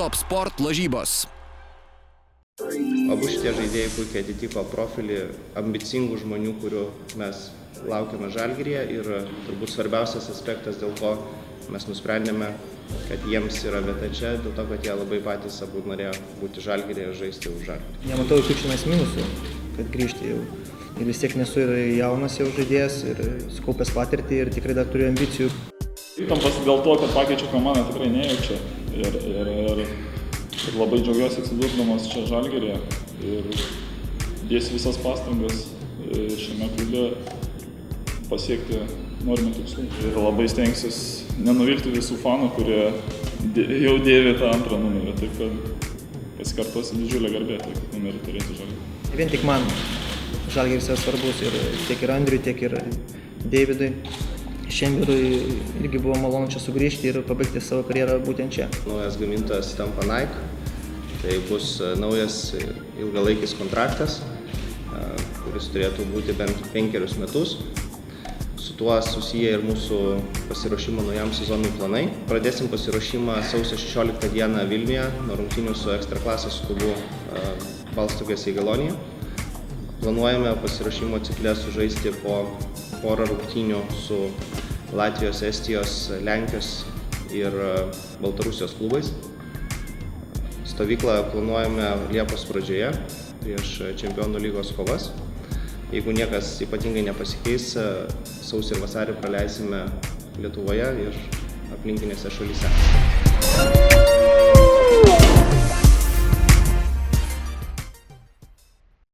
Top Sport lažybos. Abu šitie žaidėjai puikiai atitiko profilį ambicingų žmonių, kurių mes laukiame Žalgiryje, ir turbūt svarbiausias aspektas, dėl ko mes nusprendėme, kad jiems yra vieta čia, dėl to, kad jie labai patys abu norėjo būti Žalgiryje ir žaisti už Žalgirį. Nematau jokių čionais minusų, kad grįžti jau. Ir vis tiek nesu ir jaunas jau žaidėjas, ir sukaupęs patirtį ir tikrai dar turiu ambicijų. Įtampas dėl to, kad pakeičiu komandą, tikrai nejaučiu. Ir labai džiaugiuosi atsidurdamas čia Žalgiryje ir dėsiu visas pastangas šiame klube pasiekti norimų tikslų. Ir labai stengsiuosi nenuvilti visų fanų, kurie jau dėvi tą antrą numerį. Taip kad pasikartosiu didžiulę garbę, taip numerį turėti Žalgiryje. Vien tik man Žalgiris yra svarbus ir tiek ir Andriui, tiek ir Deividui. Šemberui irgi buvo malonu čia sugrįžti ir pabaigti savo karjerą būtent čia. Naujas gamintojas tampa Nike, tai bus naujas ilgalaikis kontraktas, kuris turėtų būti bent 5 metus. Su tuo susiję ir mūsų pasiruošimo naujam sezonui planai. Pradėsim pasiruošimą sausio 16 dieną Vilniuje, nuo rungtynių su ekstraklasės klubu Balstogės Eigalonija. Planuojame pasiruošimo cikle sužaisti po porą rungtynių su Latvijos, Estijos, Lenkijos ir Baltarusijos klubais. Stovyklą planuojame Liepos pradžioje prieš Čempionų lygos kovas. Jeigu niekas ypatingai nepasikeis, sausį ir vasarį praleisime Lietuvoje ir aplinkinėse šalyse.